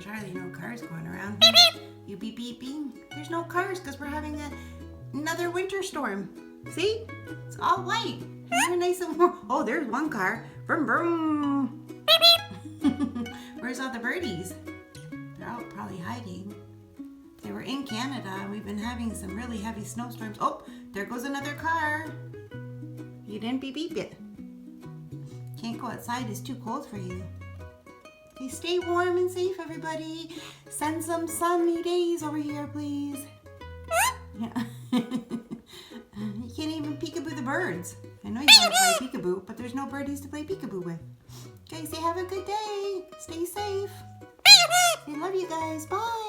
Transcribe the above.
are there no cars going around? You beep beeping? There's no cars because we're having another winter storm. See? It's all white. They're nice and warm. Oh, there's one car. Vroom, vroom. Where's all the birdies? They're out probably hiding. They were in Canada. We've been having some really heavy snowstorms. Oh, there goes another car. You didn't beep beep it. Can't go outside. It's too cold for you. Okay, stay warm and safe, everybody. Send some sunny days over here, please. Yeah. You can't even peekaboo the birds. I know you want to play peekaboo, but there's no birdies to play peekaboo with. Okay, say have a good day. Stay safe. I love you guys. Bye.